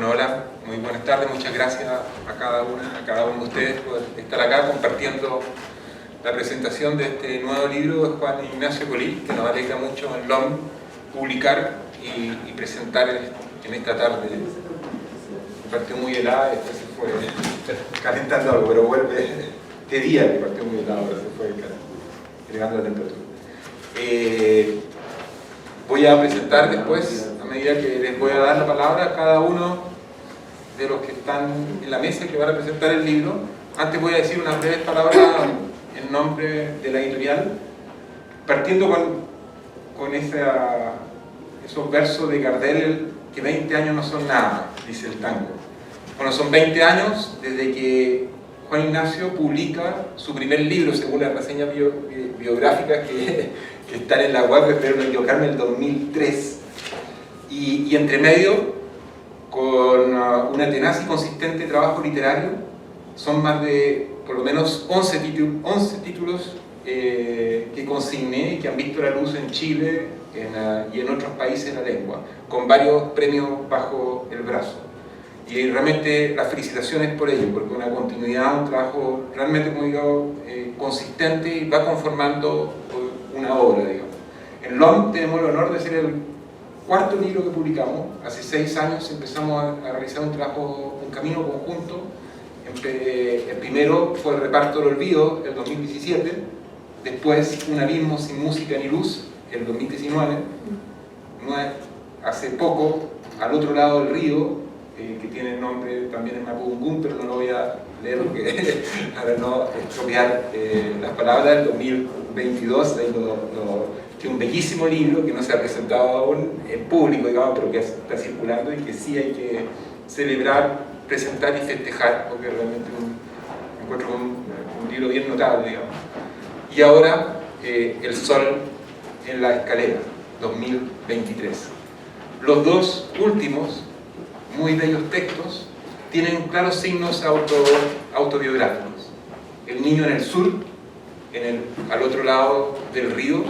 Bueno, hola, muy buenas tardes, muchas gracias a cada uno de ustedes por estar acá compartiendo la presentación de este nuevo libro de Juan Ignacio Colí, que nos alegra mucho en LOM publicar y presentar en esta tarde. Partió muy helada, después se fue calentando algo, pero vuelve de día, que partió muy helado, ahora se fue elevando la temperatura. Voy a presentar después, a medida que les voy a dar la palabra a cada uno de los que están en la mesa que van a presentar el libro. Antes voy a decir unas breves palabras en nombre de la editorial, partiendo con esos versos de Gardel, que 20 años no son nada, dice el tango. Bueno, son 20 años desde que Juan Ignacio publica su primer libro, según las reseñas biográficas que están en la web, espero no equivocarme, en el 2003. Y entre medio, con una tenaz y consistente trabajo literario, son más de, por lo menos, 11 títulos que consigné y que han visto la luz en Chile y en otros países de la lengua, con varios premios bajo el brazo. Y realmente las felicitaciones por ello, porque una continuidad, un trabajo realmente, como digo, consistente y va conformando una obra, digamos. En LOM tenemos el honor de ser el cuarto libro que publicamos. Hace 6 años empezamos a realizar un camino conjunto. El primero fue el Reparto del Olvido, el 2017. Después Un abismo sin música ni luz, el 2019. Hace poco, Al otro lado del río, que tiene el nombre también en Mapudungun, pero no lo voy a leer porque para no estropear las palabras. Del 2022 tiene un bellísimo libro que no se ha presentado aún en público, digamos, pero que está circulando y que sí hay que celebrar, presentar y festejar, porque realmente encuentro un libro bien notable, digamos. Y ahora El sol en la escalera, 2023. Los dos últimos, muy bellos textos, tienen claros signos autobiográficos. El niño en el sur, al otro lado del río,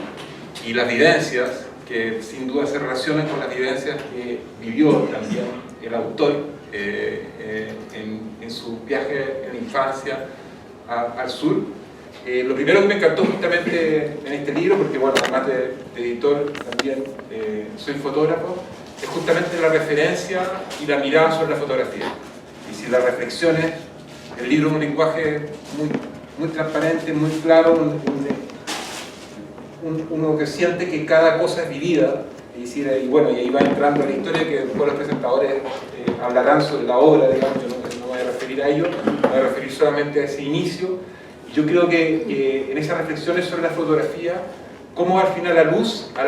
y las vivencias que sin duda se relacionan con las vivencias que vivió también el autor en su viaje en la infancia al sur. Lo primero que me encantó justamente en este libro, porque bueno, además de editor también soy fotógrafo, es justamente la referencia y la mirada sobre la fotografía. Y si las reflexiones, el libro es un lenguaje muy transparente, muy claro, uno que siente que cada cosa es vivida, y bueno, y ahí va entrando la historia que después los presentadores hablarán sobre la obra, digamos. Yo no voy a referir a ello, me voy a referir solamente a ese inicio. Y yo creo que en esas reflexiones sobre la fotografía, cómo al final a la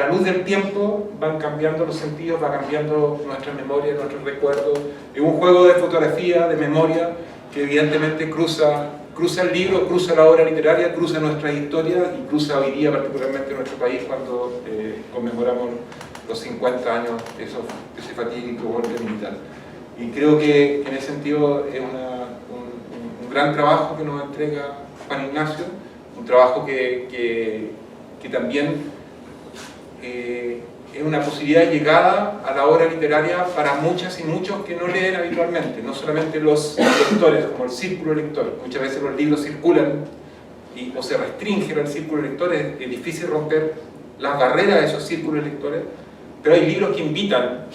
luz del tiempo van cambiando los sentidos, va cambiando nuestra memoria, nuestros recuerdos. Es un juego de fotografía, de memoria, que evidentemente cruza el libro, cruza la obra literaria, cruza nuestra historia y cruza hoy día particularmente nuestro país cuando conmemoramos los 50 años de ese fatídico golpe militar. Y creo que en ese sentido es un gran trabajo que nos entrega Juan Ignacio, un trabajo que también es una posibilidad de llegada a la obra literaria para muchas y muchos que no leen habitualmente, no solamente los lectores, como el círculo lector. Muchas veces los libros circulan o se restringen al círculo lector, es difícil romper las barreras de esos círculos lectores, pero hay libros que invitan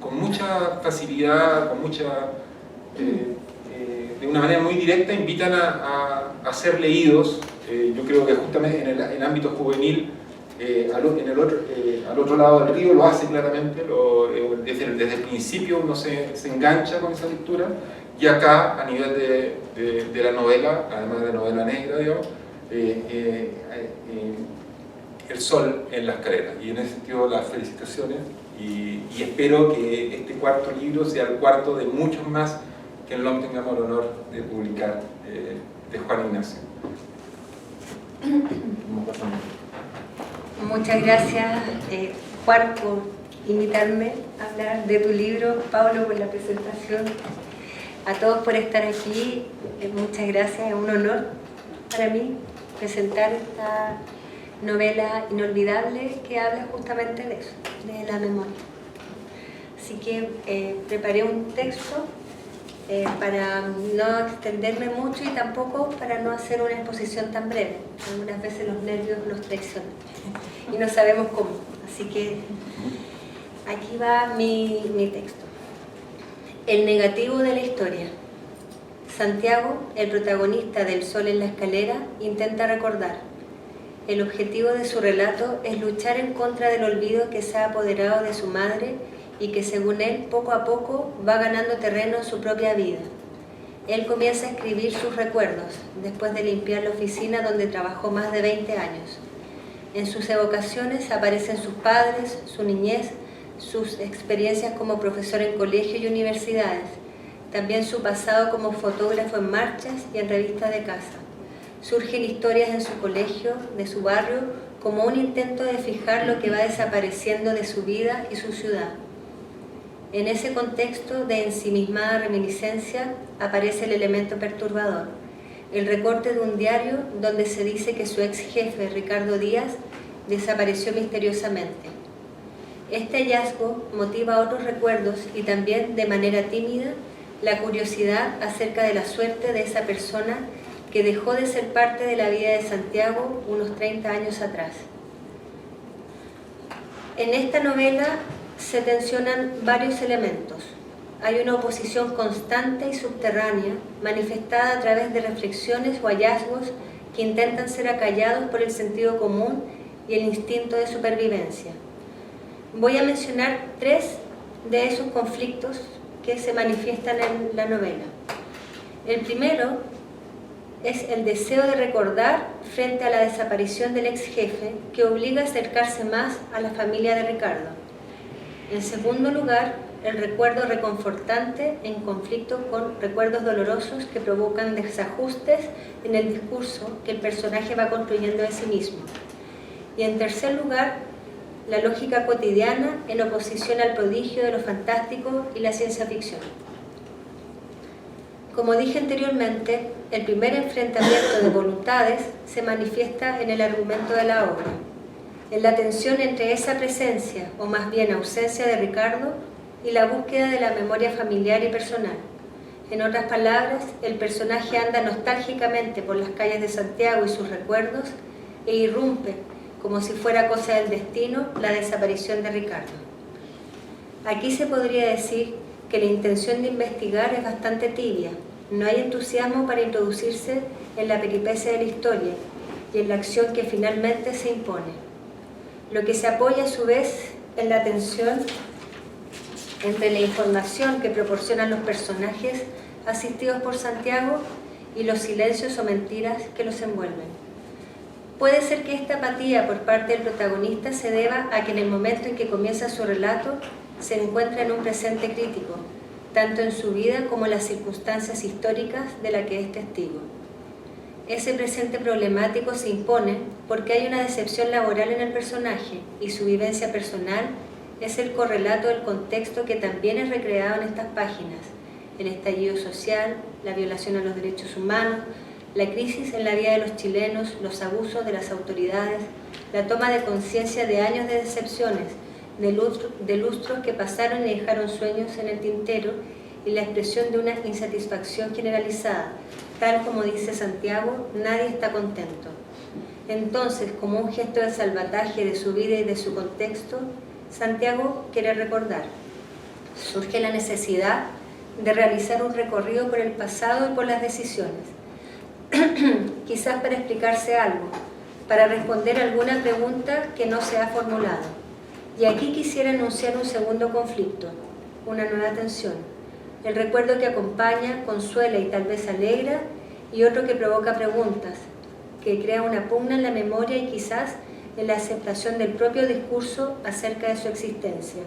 con mucha facilidad, de una manera muy directa, invitan a ser leídos. Yo creo que justamente en el ámbito juvenil, al otro lado del río lo hace claramente, desde el principio uno se engancha con esa lectura, y acá a nivel de la novela, además de novela negra, digamos, El sol en la escalera. Y en ese sentido las felicitaciones, y espero que este cuarto libro sea el cuarto de muchos más que en LOM tengamos el honor de publicar de Juan Ignacio. Muchas gracias, Juan, por invitarme a hablar de tu libro, Pablo, por la presentación, a todos por estar aquí. Muchas gracias, es un honor para mí presentar esta novela inolvidable que habla justamente de eso, de la memoria. así que preparé un texto para no extenderme mucho y tampoco para no hacer una exposición tan breve. Algunas veces los nervios nos traicionan y no sabemos cómo. Así que aquí va mi texto. El negativo de la historia. Santiago, el protagonista del Sol en la escalera, intenta recordar. El objetivo de su relato es luchar en contra del olvido que se ha apoderado de su madre y que, según él, poco a poco va ganando terreno en su propia vida. Él comienza a escribir sus recuerdos, después de limpiar la oficina donde trabajó más de 20 años. En sus evocaciones aparecen sus padres, su niñez, sus experiencias como profesor en colegio y universidades, también su pasado como fotógrafo en marchas y en revistas de casa. Surgen historias en su colegio, de su barrio, como un intento de fijar lo que va desapareciendo de su vida y su ciudad. En ese contexto de ensimismada reminiscencia aparece el elemento perturbador, el recorte de un diario donde se dice que su ex jefe, Ricardo Díaz, desapareció misteriosamente. Este hallazgo motiva otros recuerdos y también, de manera tímida, la curiosidad acerca de la suerte de esa persona que dejó de ser parte de la vida de Santiago unos 30 años atrás. En esta novela se tensionan varios elementos. Hay una oposición constante y subterránea, manifestada a través de reflexiones o hallazgos que intentan ser acallados por el sentido común y el instinto de supervivencia. Voy a mencionar 3 de esos conflictos que se manifiestan en la novela. El primero es el deseo de recordar frente a la desaparición del ex jefe, que obliga a acercarse más a la familia de Ricardo. En segundo lugar, el recuerdo reconfortante en conflicto con recuerdos dolorosos que provocan desajustes en el discurso que el personaje va construyendo de sí mismo. Y en tercer lugar, la lógica cotidiana en oposición al prodigio de lo fantástico y la ciencia ficción. Como dije anteriormente, el primer enfrentamiento de voluntades se manifiesta en el argumento de la obra, en la tensión entre esa presencia, o más bien ausencia de Ricardo, y la búsqueda de la memoria familiar y personal. En otras palabras, el personaje anda nostálgicamente por las calles de Santiago y sus recuerdos e irrumpe, como si fuera cosa del destino, la desaparición de Ricardo. Aquí se podría decir que la intención de investigar es bastante tibia. No hay entusiasmo para introducirse en la peripecia de la historia y en la acción que finalmente se impone. Lo que se apoya a su vez en la tensión entre la información que proporcionan los personajes asistidos por Santiago y los silencios o mentiras que los envuelven. Puede ser que esta apatía por parte del protagonista se deba a que en el momento en que comienza su relato se encuentra en un presente crítico, tanto en su vida como en las circunstancias históricas de las que es testigo. Ese presente problemático se impone porque hay una decepción laboral en el personaje y su vivencia personal es el correlato del contexto que también es recreado en estas páginas: el estallido social, la violación a los derechos humanos, la crisis en la vida de los chilenos, los abusos de las autoridades, la toma de conciencia de años de decepciones, de lustros que pasaron y dejaron sueños en el tintero, y la expresión de una insatisfacción generalizada. Tal como dice Santiago, nadie está contento. Entonces, como un gesto de salvataje de su vida y de su contexto, Santiago quiere recordar. Surge la necesidad de realizar un recorrido por el pasado y por las decisiones. Quizás para explicarse algo, para responder alguna pregunta que no se ha formulado. Y aquí quisiera enunciar un segundo conflicto, una nueva tensión. El recuerdo que acompaña, consuela y tal vez alegra, y otro que provoca preguntas, que crea una pugna en la memoria y quizás en la aceptación del propio discurso acerca de su existencia.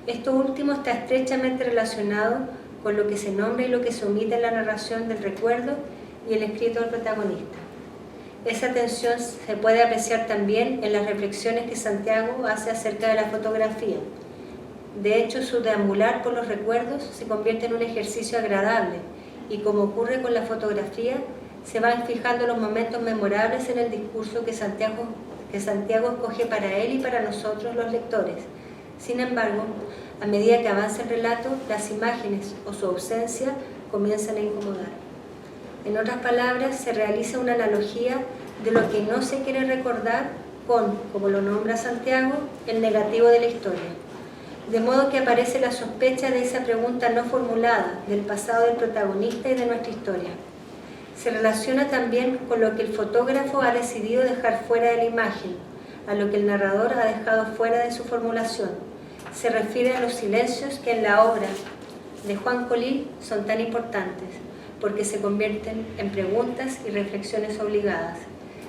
Esto último está estrechamente relacionado con lo que se nombra y lo que se omite en la narración del recuerdo y el escrito del protagonista. Esa tensión se puede apreciar también en las reflexiones que Santiago hace acerca de la fotografía. De hecho, su deambular por los recuerdos se convierte en un ejercicio agradable y, como ocurre con la fotografía, se van fijando los momentos memorables en el discurso que Santiago escoge para él y para nosotros los lectores, Sin embargo, a medida que avanza el relato, las imágenes o su ausencia comienzan a incomodar. En otras palabras, se realiza una analogía de lo que no se quiere recordar con, como lo nombra Santiago, el negativo de la historia. De modo que aparece la sospecha de esa pregunta no formulada del pasado del protagonista y de nuestra historia. Se relaciona también con lo que el fotógrafo ha decidido dejar fuera de la imagen, a lo que el narrador ha dejado fuera de su formulación. Se refiere a los silencios que en la obra de Juan Colil son tan importantes, porque se convierten en preguntas y reflexiones obligadas.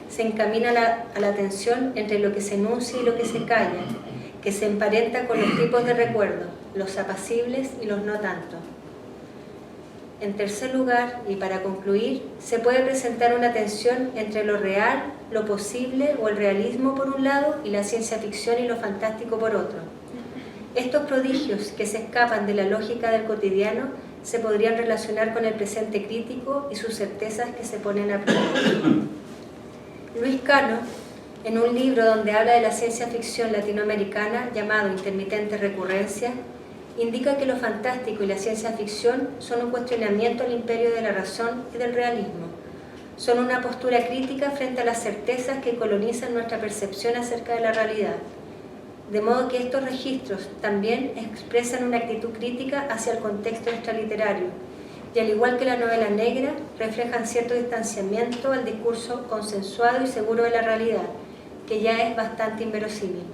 Se encamina a la tensión entre lo que se enuncia y lo que se calla, que se emparenta con los tipos de recuerdo, los apacibles y los no tanto. En tercer lugar, y para concluir, se puede presentar una tensión entre lo real, lo posible o el realismo por un lado y la ciencia ficción y lo fantástico por otro. Estos prodigios que se escapan de la lógica del cotidiano se podrían relacionar con el presente crítico y sus certezas que se ponen a prueba. Luis Cano, en un libro donde habla de la ciencia ficción latinoamericana llamado Intermitente Recurrencia, indica que lo fantástico y la ciencia ficción son un cuestionamiento al imperio de la razón y del realismo. Son una postura crítica frente a las certezas que colonizan nuestra percepción acerca de la realidad. De modo que estos registros también expresan una actitud crítica hacia el contexto extraliterario, y al igual que la novela negra, reflejan cierto distanciamiento al discurso consensuado y seguro de la realidad, que ya es bastante inverosímil.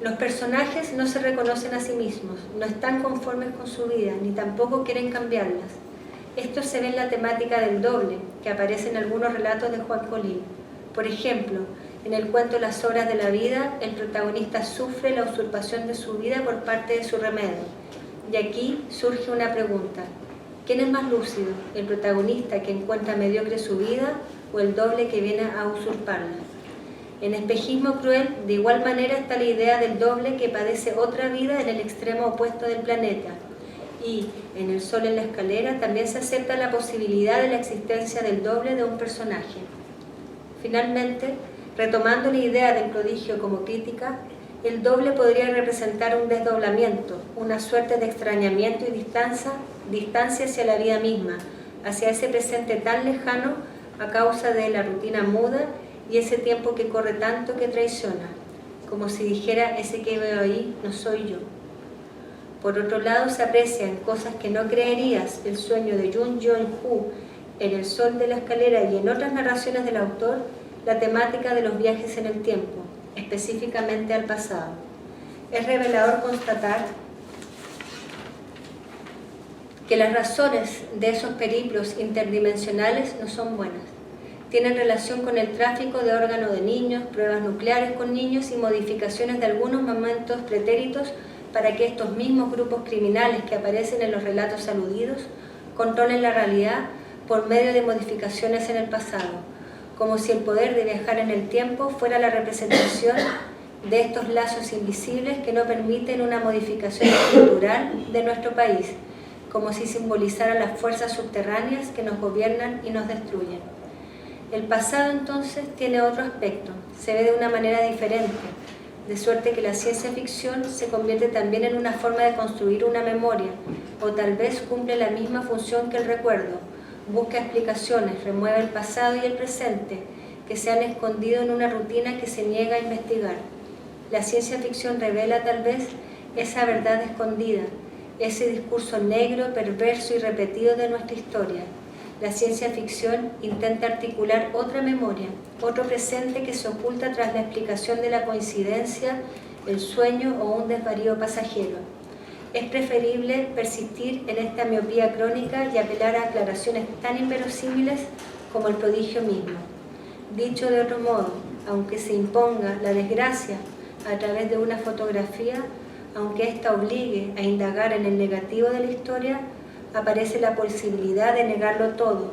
Los personajes no se reconocen a sí mismos, no están conformes con su vida, ni tampoco quieren cambiarlas. Esto se ve en la temática del doble, que aparece en algunos relatos de Juan Colil. Por ejemplo, en el cuento Las Obras de la Vida, el protagonista sufre la usurpación de su vida por parte de su remedio. Y aquí surge una pregunta. ¿Quién es más lúcido? ¿El protagonista que encuentra mediocre su vida o el doble que viene a usurparla? En Espejismo Cruel, de igual manera está la idea del doble que padece otra vida en el extremo opuesto del planeta. Y en El Sol en la Escalera también se acepta la posibilidad de la existencia del doble de un personaje. Finalmente, retomando la idea del prodigio como crítica, el doble podría representar un desdoblamiento, una suerte de extrañamiento y distancia hacia la vida misma, hacia ese presente tan lejano a causa de la rutina muda y ese tiempo que corre tanto que traiciona, como si dijera: ese que veo ahí no soy yo. Por otro lado, se aprecia en Cosas que no creerías, el sueño de Jung Yeon-Hu, en El Sol de la Escalera y en otras narraciones del autor, la temática de los viajes en el tiempo, específicamente al pasado. Es revelador constatar que las razones de esos periplos interdimensionales no son buenas. Tienen relación con el tráfico de órganos de niños, pruebas nucleares con niños y modificaciones de algunos momentos pretéritos para que estos mismos grupos criminales que aparecen en los relatos aludidos controlen la realidad por medio de modificaciones en el pasado, como si el poder de viajar en el tiempo fuera la representación de estos lazos invisibles que no permiten una modificación estructural de nuestro país, como si simbolizara las fuerzas subterráneas que nos gobiernan y nos destruyen. El pasado entonces tiene otro aspecto, se ve de una manera diferente, de suerte que la ciencia ficción se convierte también en una forma de construir una memoria, o tal vez cumple la misma función que el recuerdo, busca explicaciones, remueve el pasado y el presente, que se han escondido en una rutina que se niega a investigar. La ciencia ficción revela tal vez esa verdad escondida, ese discurso negro, perverso y repetido de nuestra historia. La ciencia ficción intenta articular otra memoria, otro presente que se oculta tras la explicación de la coincidencia, el sueño o un desvarío pasajero. Es preferible persistir en esta miopía crónica y apelar a aclaraciones tan inverosímiles como el prodigio mismo. Dicho de otro modo, aunque se imponga la desgracia a través de una fotografía, aunque ésta obligue a indagar en el negativo de la historia, aparece la posibilidad de negarlo todo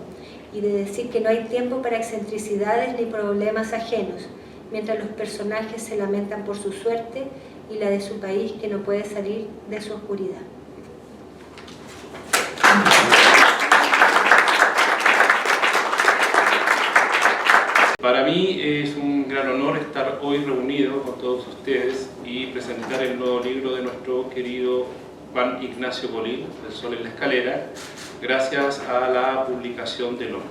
y de decir que no hay tiempo para excentricidades ni problemas ajenos, mientras los personajes se lamentan por su suerte y la de su país que no puede salir de su oscuridad. Para mí es un gran honor estar hoy reunido con todos ustedes y presentar el nuevo libro de nuestro querido Juan Ignacio Colil, El Sol en la Escalera, gracias a la publicación de LOM.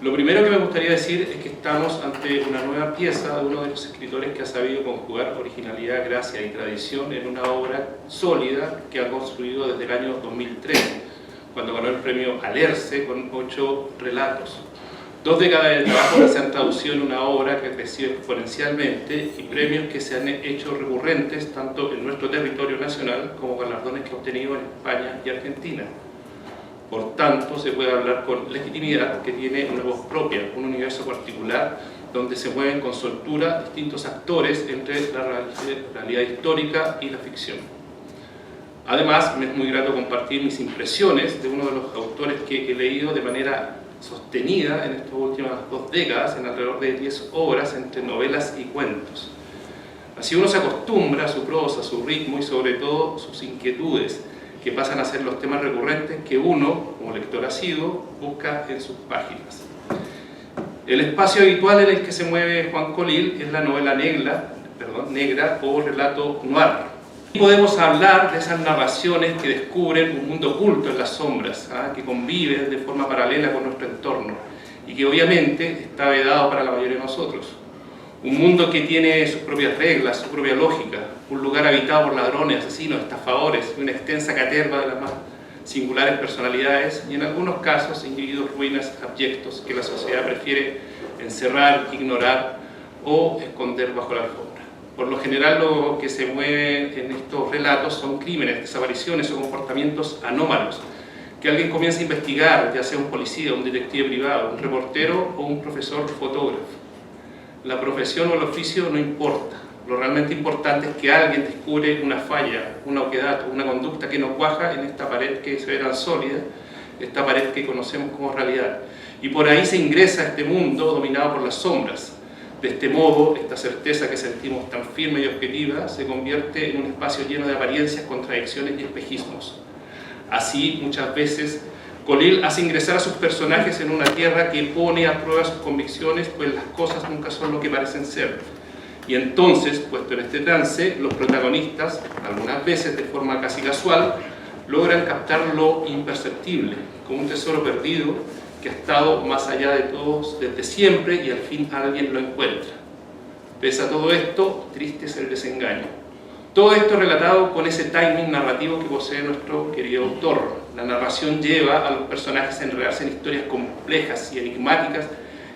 Lo primero que me gustaría decir es que estamos ante una nueva pieza de uno de los escritores que ha sabido conjugar originalidad, gracia y tradición en una obra sólida que ha construido desde el año 2003, cuando ganó el premio Alerce con 8 relatos. 2 décadas de trabajo que se han traducido en una obra que ha crecido exponencialmente y premios que se han hecho recurrentes tanto en nuestro territorio nacional como galardones que ha obtenido en España y Argentina. Por tanto, se puede hablar con legitimidad que tiene una voz propia, un universo particular donde se mueven con soltura distintos actores entre la realidad histórica y la ficción. Además, me es muy grato compartir mis impresiones de uno de los autores que he leído de manera sostenida en estas últimas 2 décadas, en alrededor de 10 obras entre novelas y cuentos. Así uno se acostumbra a su prosa, a su ritmo y sobre todo sus inquietudes, que pasan a ser los temas recurrentes que uno, como lector asiduo, busca en sus páginas. El espacio habitual en el que se mueve Juan Colil es la novela negra o relato noir. Podemos hablar de esas narraciones que descubren un mundo oculto en las sombras, que convive de forma paralela con nuestro entorno y que obviamente está vedado para la mayoría de nosotros. Un mundo que tiene sus propias reglas, su propia lógica, un lugar habitado por ladrones, asesinos, estafadores y una extensa caterva de las más singulares personalidades y en algunos casos individuos ruines abyectos que la sociedad prefiere encerrar, ignorar o esconder bajo la alfombra. Por lo general lo que se mueve en estos relatos son crímenes, desapariciones o comportamientos anómalos que alguien comienza a investigar, ya sea un policía, un detective privado, un reportero o un profesor fotógrafo. La profesión o el oficio no importa, lo realmente importante es que alguien descubre una falla, una oquedad o una conducta que no cuaja en esta pared que se ve tan sólida, esta pared que conocemos como realidad. Y por ahí se ingresa a este mundo dominado por las sombras. De este modo, esta certeza que sentimos tan firme y objetiva se convierte en un espacio lleno de apariencias, contradicciones y espejismos. Así, muchas veces, Colil hace ingresar a sus personajes en una tierra que pone a prueba sus convicciones, pues las cosas nunca son lo que parecen ser. Y entonces, puesto en este trance, los protagonistas, algunas veces de forma casi casual, logran captar lo imperceptible, como un tesoro perdido que ha estado más allá de todos desde siempre y al fin alguien lo encuentra. Pese a todo esto, triste es el desengaño. Todo esto relatado con ese timing narrativo que posee nuestro querido autor. La narración lleva a los personajes a enredarse en historias complejas y enigmáticas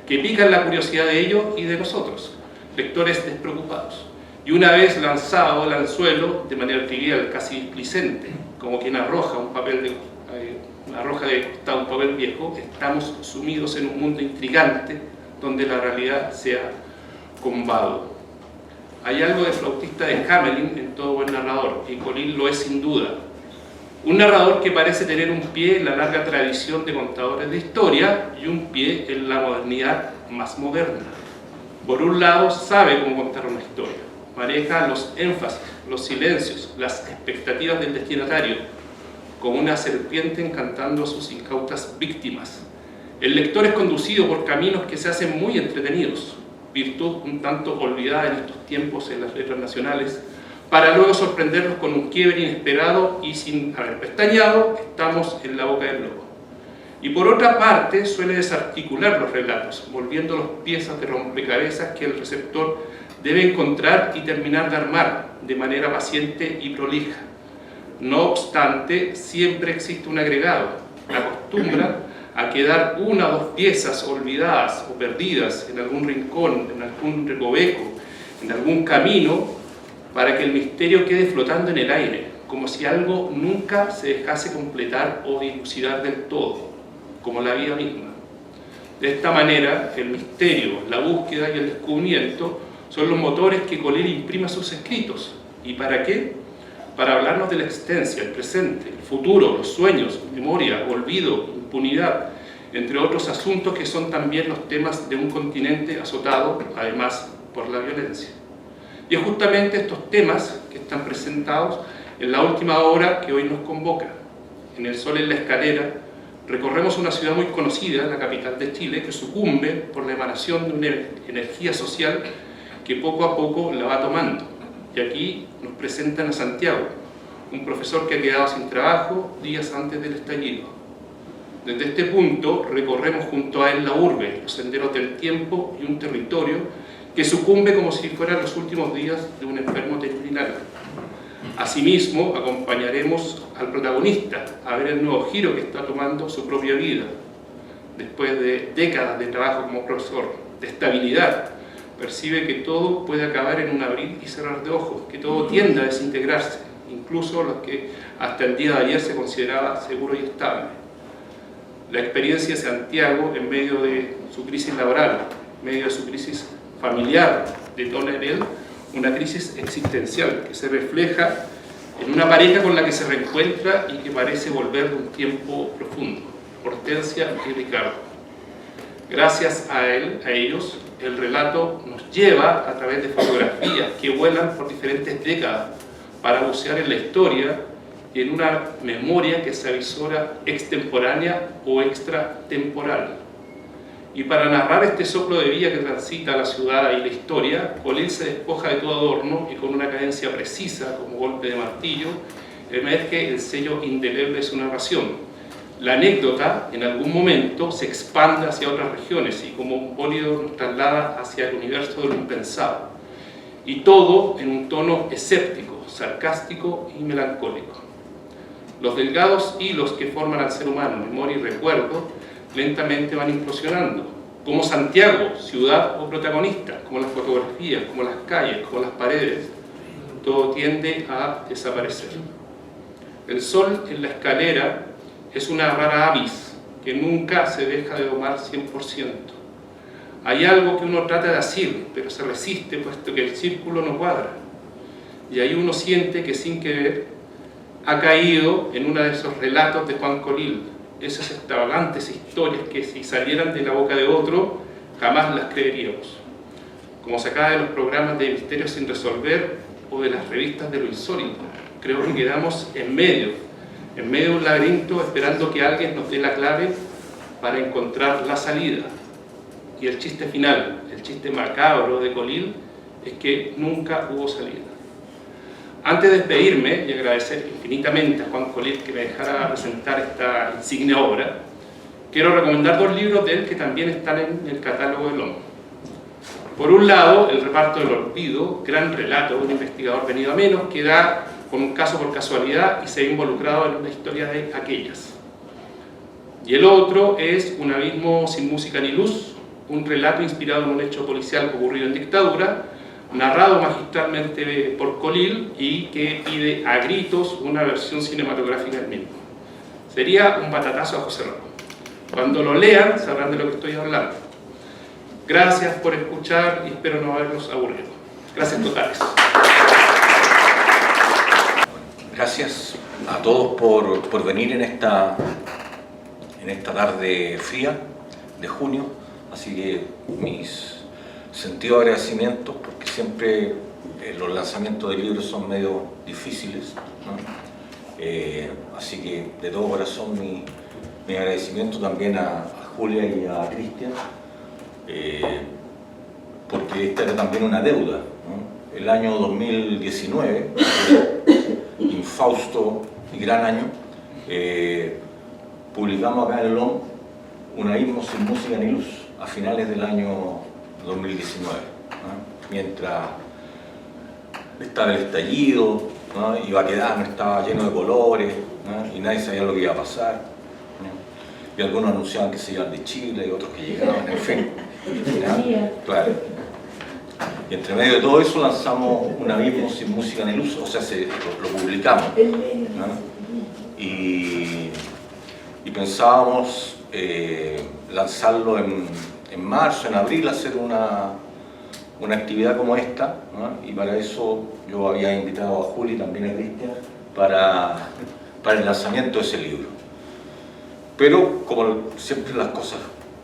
que pican la curiosidad de ellos y de nosotros, lectores despreocupados. Y una vez lanzado el anzuelo, de manera trivial, casi displicente, como quien arroja un papel un papel viejo, estamos sumidos en un mundo intrigante donde la realidad se ha combado. Hay algo de flautista de Hamelin en todo buen narrador, y Colil lo es sin duda. Un narrador que parece tener un pie en la larga tradición de contadores de historia y un pie en la modernidad más moderna. Por un lado, sabe cómo contar una historia, maneja los énfasis, los silencios, las expectativas del destinatario, como una serpiente encantando a sus incautas víctimas. El lector es conducido por caminos que se hacen muy entretenidos, virtud un tanto olvidada en estos tiempos en las letras nacionales, para luego sorprenderlos con un quiebre inesperado y sin haber pestañeado, estamos en la boca del lobo. Y por otra parte, suele desarticular los relatos, volviéndolos piezas de rompecabezas que el receptor debe encontrar y terminar de armar de manera paciente y prolija. No obstante, siempre existe un agregado, acostumbra a quedar una o 2 piezas olvidadas o perdidas en algún rincón, en algún recoveco, en algún camino, para que el misterio quede flotando en el aire, como si algo nunca se dejase completar o dilucidar del todo, como la vida misma. De esta manera, el misterio, la búsqueda y el descubrimiento son los motores que Colil imprime a sus escritos. ¿Y para qué? Para hablarnos de la existencia, el presente, el futuro, los sueños, memoria, olvido, impunidad, entre otros asuntos que son también los temas de un continente azotado, además, por la violencia. Y es justamente estos temas que están presentados en la última obra que hoy nos convoca. En El Sol en la Escalera, Recorremos una ciudad muy conocida, la capital de Chile, que sucumbe por la emanación de una energía social que poco a poco la va tomando. Y aquí nos presentan a Santiago, un profesor que ha quedado sin trabajo días antes del estallido. Desde este punto recorremos junto a él la urbe, los senderos del tiempo y un territorio que sucumbe como si fueran los últimos días de un enfermo terminal. Asimismo, acompañaremos al protagonista a ver el nuevo giro que está tomando su propia vida. Después de décadas de trabajo como profesor, de estabilidad, percibe que todo puede acabar en un abrir y cerrar de ojos, que todo tiende a desintegrarse, incluso los que hasta el día de ayer se consideraba seguro y estable. La experiencia de Santiago en medio de su crisis laboral, en medio de su crisis familiar, detona en él una crisis existencial que se refleja en una pareja con la que se reencuentra y que parece volver de un tiempo profundo, Hortensia y Ricardo. Gracias a ellos, el relato nos lleva a través de fotografías que vuelan por diferentes décadas para bucear en la historia y en una memoria que se avisora extemporánea o extratemporal. Y para narrar este soplo de vida que transita la ciudad y la historia, Colil se despoja de todo adorno y con una cadencia precisa, como golpe de martillo, emerge el sello indeleble de su narración. La anécdota, en algún momento, se expande hacia otras regiones y como un bólido nos traslada hacia el universo de lo impensado. Y todo en un tono escéptico, sarcástico y melancólico. Los delgados hilos que forman al ser humano, memoria y recuerdo, lentamente van implosionando, como Santiago, ciudad o protagonista, como las fotografías, como las calles, como las paredes, todo tiende a desaparecer. El sol en la escalera es una rara avis que nunca se deja de domar 100%. Hay algo que uno trata de asir, pero se resiste puesto que el círculo no cuadra. Y ahí uno siente que sin querer ha caído en uno de esos relatos de Juan Colil, esas extravagantes historias que si salieran de la boca de otro, jamás las creeríamos. Como sacada de los programas de Misterios sin resolver o de las revistas de lo insólito. Creo que quedamos en medio de un laberinto esperando que alguien nos dé la clave para encontrar la salida. Y el chiste final, el chiste macabro de Colil, es que nunca hubo salida. Antes de despedirme y agradecer infinitamente a Juan Colil que me dejara presentar esta insigne obra, quiero recomendar dos libros de él que también están en el catálogo del Lomo. Por un lado, El reparto del olvido, gran relato de un investigador venido a menos que da con un caso por casualidad y se ha involucrado en una historia de aquellas. Y el otro es Un abismo sin música ni luz, un relato inspirado en un hecho policial ocurrido en dictadura, narrado magistralmente por Colil y que pide a gritos una versión cinematográfica del mismo. Sería un batatazo a José Ramón. Cuando lo lean sabrán de lo que estoy hablando. Gracias por escuchar y espero no haberlos aburrido. Gracias totales. Gracias a todos por venir en esta tarde fría de junio, así que mis sentidos de agradecimiento, porque siempre los lanzamientos de libros son medio difíciles, ¿no? Así que de todo corazón mi agradecimiento también a Julia y a Cristian, porque esta era también una deuda, ¿no? El año 2019, infausto y gran año, publicamos acá en el LOM Un abismo sin música ni luz, a finales del año 2019, ¿no? Mientras estaba el estallido, ¿no? Y Baquedano estaba lleno de colores, ¿no? Y nadie sabía lo que iba a pasar, ¿no? Y algunos anunciaban que se iban de Chile y otros que llegaban, en fin, ¿no? Claro. Y entre medio de todo eso lanzamos Un abismo sin música ni luz, o sea, lo publicamos, ¿no? Y pensábamos lanzarlo en marzo, en abril, hacer una actividad como esta, ¿no? Y para eso yo había invitado a Juli y también a Cristian para el lanzamiento de ese libro. Pero como siempre las cosas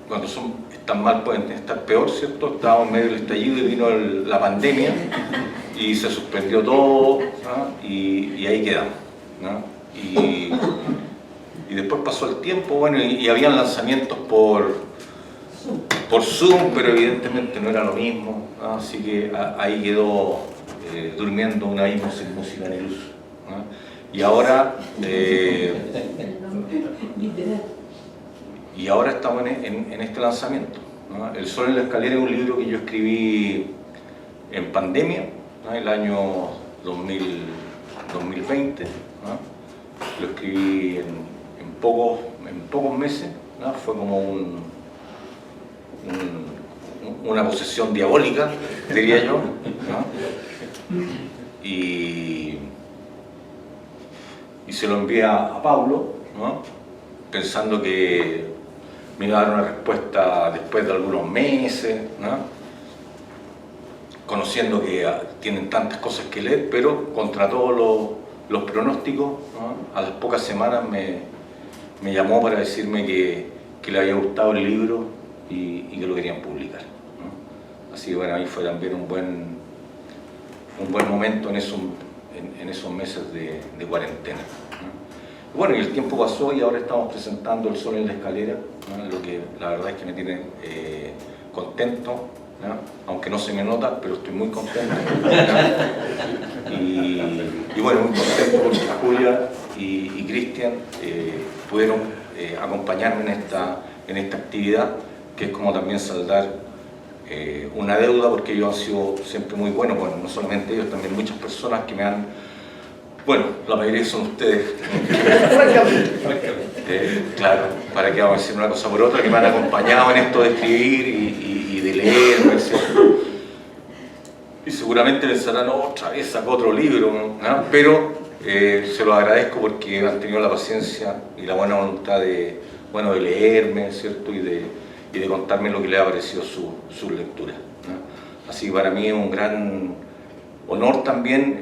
cuando están mal pueden estar peor, ¿cierto? Estábamos en medio del estallido y vino la pandemia y se suspendió todo, ¿no? Y ahí quedamos, ¿no? y después pasó el tiempo, bueno, y habían lanzamientos por Zoom, pero evidentemente no era lo mismo, ¿no? Así que ahí quedó durmiendo un abismo sin música ni luz, ¿no? Y ahora estamos en este lanzamiento, ¿no? El Sol en la Escalera es un libro que yo escribí en pandemia, ¿no? El año 2020, ¿no? Lo escribí en pocos meses, ¿no? Fue como una posesión diabólica, diría yo, ¿no? Y se lo envié a Pablo, ¿no? Pensando que me iba a dar una respuesta después de algunos meses, ¿no? Conociendo que tienen tantas cosas que leer, pero contra todos los pronósticos, ¿no? A las pocas semanas me llamó para decirme que le había gustado el libro y que lo querían publicar, ¿no? Así que bueno, ahí fue también un buen momento en esos meses de cuarentena, ¿no? Bueno, y el tiempo pasó y ahora estamos presentando El Sol en la Escalera, ¿no? Lo que la verdad es que me tiene contento, ¿no? Aunque no se me nota, pero estoy muy contento, ¿no? Y bueno, muy contento porque Julia y Cristian pudieron acompañarme en esta actividad, que es como también saldar una deuda, porque ellos han sido siempre muy buenos, bueno, no solamente ellos, también muchas personas que me han, bueno, la mayoría son ustedes, claro, para que vamos a decir una cosa por otra, que me han acompañado en esto de escribir y de leer, ¿no? Y seguramente pensarán, otra vez sacó otro libro, ¿no? Pero se lo agradezco porque han tenido la paciencia y la buena voluntad de leerme, ¿cierto? Y de contarme lo que les ha parecido su lectura, ¿no? Así que para mí es un gran honor también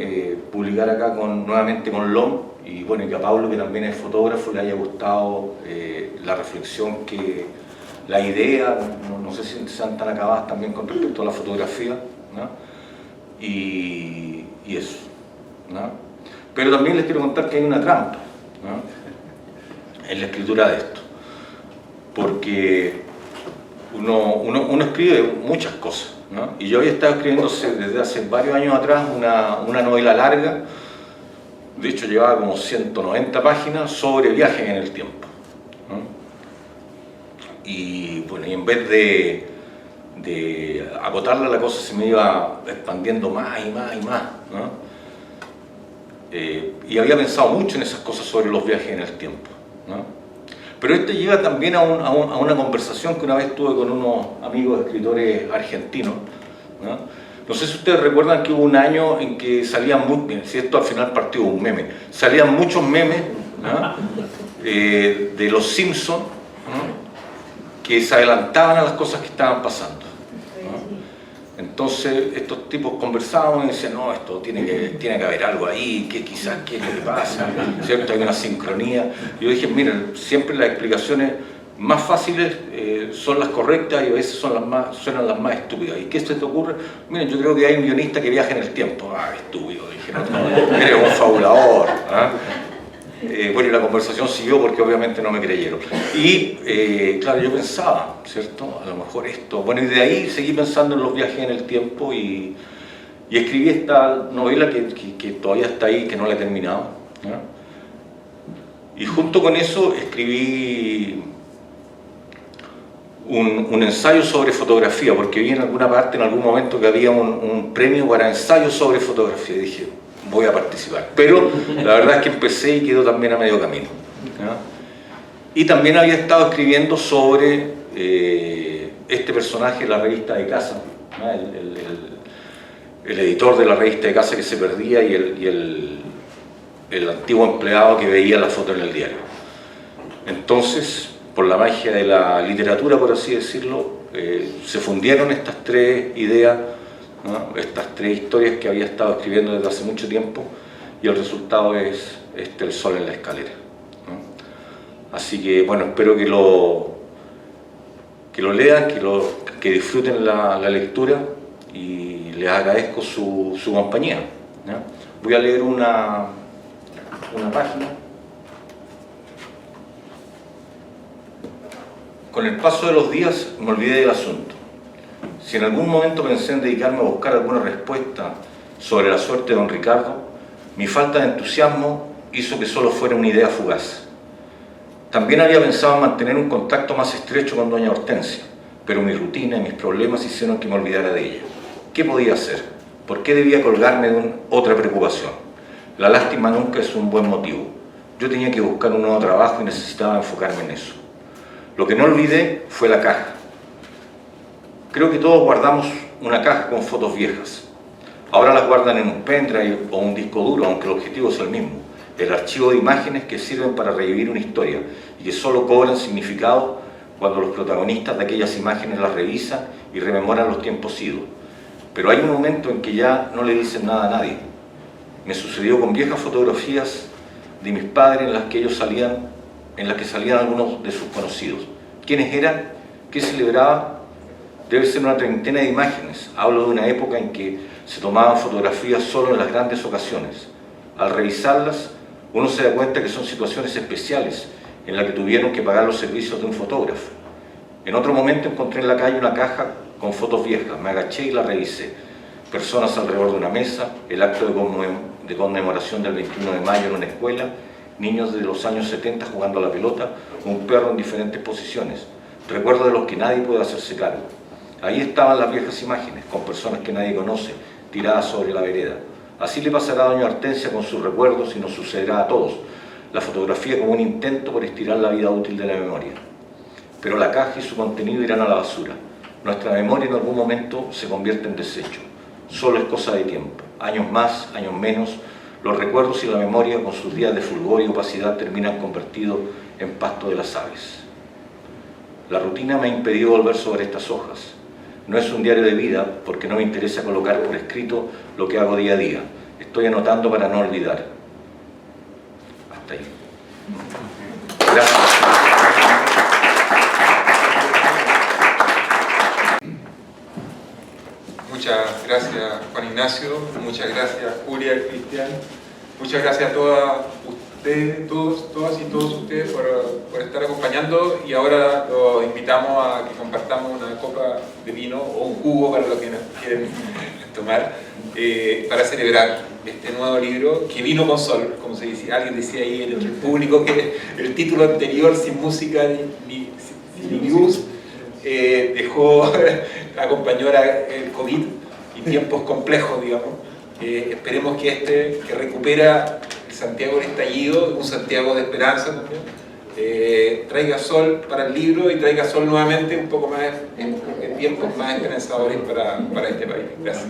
publicar acá nuevamente con LOM, y bueno, y que a Pablo, que también es fotógrafo, le haya gustado la reflexión, la idea, no sé si sean tan acabadas también con respecto a la fotografía, ¿no? Y eso, ¿no? Pero también les quiero contar que hay una trampa, ¿no? En la escritura de esto, porque uno escribe muchas cosas, ¿no? Y yo había estado escribiendo desde hace varios años atrás una novela larga, de hecho llevaba como 190 páginas sobre viajes en el tiempo, ¿no? Y bueno, y en vez de acotarla, la cosa se me iba expandiendo más y más y más, ¿no? Y había pensado mucho en esas cosas sobre los viajes en el tiempo, ¿no? Pero esto lleva también a una conversación que una vez tuve con unos amigos escritores argentinos, ¿no? No sé si ustedes recuerdan que hubo un año en que salían si esto al final partió un meme, salían muchos memes, ¿no? De los Simpsons, ¿no? Que se adelantaban a las cosas que estaban pasando, ¿no? Entonces estos tipos conversaban y decían, no, esto tiene que haber algo ahí, que quizás qué es lo que pasa, ¿cierto? Hay una sincronía. Yo dije, miren, siempre las explicaciones más fáciles son las correctas y a veces suenan las más estúpidas. ¿Y qué se te ocurre? Miren, yo creo que hay un guionista que viaja en el tiempo. Ah, estúpido, dije, no, eres un fabulador, ¿eh? Bueno, y la conversación siguió porque obviamente no me creyeron. Y claro, yo pensaba, ¿cierto? A lo mejor esto. Bueno, y de ahí seguí pensando en los viajes en el tiempo y escribí esta novela que todavía está ahí, que no la he terminado, ¿no? Y junto con eso escribí un ensayo sobre fotografía, porque vi en alguna parte, en algún momento, que había un premio para ensayos sobre fotografía. Y dije, voy a participar. Pero la verdad es que empecé y quedó también a medio camino, ¿no? Y también había estado escribiendo sobre este personaje de la revista de casa, ¿no? El editor de la revista de casa que se perdía y el antiguo empleado que veía la foto en el diario. Entonces, por la magia de la literatura, por así decirlo, se fundieron estas tres ideas, ¿no? Estas tres historias que había estado escribiendo desde hace mucho tiempo, y el resultado es El Sol en la Escalera, ¿no? Así que bueno, espero que lo lean, que disfruten la lectura, y les agradezco su compañía, ¿no? Voy a leer una página. Con el paso de los días me olvidé del asunto. Si en algún momento pensé en dedicarme a buscar alguna respuesta sobre la suerte de don Ricardo, mi falta de entusiasmo hizo que solo fuera una idea fugaz. También había pensado en mantener un contacto más estrecho con doña Hortensia, pero mi rutina y mis problemas hicieron que me olvidara de ella. ¿Qué podía hacer? ¿Por qué debía colgarme de otra preocupación? La lástima nunca es un buen motivo. Yo tenía que buscar un nuevo trabajo y necesitaba enfocarme en eso. Lo que no olvidé fue la caja. Creo que todos guardamos una caja con fotos viejas. Ahora las guardan en un pendrive o un disco duro, aunque el objetivo es el mismo. El archivo de imágenes que sirven para revivir una historia y que solo cobran significado cuando los protagonistas de aquellas imágenes las revisan y rememoran los tiempos idos. Pero hay un momento en que ya no le dicen nada a nadie. Me sucedió con viejas fotografías de mis padres en las que salían algunos de sus conocidos. ¿Quiénes eran? ¿Qué celebraban? Debe ser una treintena de imágenes. Hablo de una época en que se tomaban fotografías solo en las grandes ocasiones. Al revisarlas, uno se da cuenta que son situaciones especiales en las que tuvieron que pagar los servicios de un fotógrafo. En otro momento encontré en la calle una caja con fotos viejas. Me agaché y la revisé. Personas alrededor de una mesa, el acto de conmemoración del 21 de mayo en una escuela, niños de los años 70 jugando a la pelota, un perro en diferentes posiciones. Recuerdos de los que nadie puede hacerse cargo. Ahí estaban las viejas imágenes, con personas que nadie conoce, tiradas sobre la vereda. Así le pasará a doña Hortensia con sus recuerdos y nos sucederá a todos. La fotografía como un intento por estirar la vida útil de la memoria. Pero la caja y su contenido irán a la basura. Nuestra memoria en algún momento se convierte en desecho. Solo es cosa de tiempo. Años más, años menos, los recuerdos y la memoria con sus días de fulgor y opacidad terminan convertidos en pasto de las aves. La rutina me ha impedido volver sobre estas hojas. No es un diario de vida porque no me interesa colocar por escrito lo que hago día a día. Estoy anotando para no olvidar. Hasta ahí. Gracias. Muchas gracias, Juan Ignacio. Muchas gracias, Julia y Cristian. Muchas gracias a todas ustedes, todas y todos ustedes por estar acompañando, y ahora los invitamos a que compartamos una copa de vino o un jugo para los que nos quieren tomar, para celebrar este nuevo libro que vino con sol, como se dice. Alguien decía ahí en el público que el título anterior, Sin música ni luz, dejó acompañó el COVID y tiempos complejos, digamos. Esperemos que que recupera el Santiago del estallido, un Santiago de esperanza también, traiga sol para el libro y traiga sol nuevamente un poco más en tiempos más esperanzadores para este país. Gracias.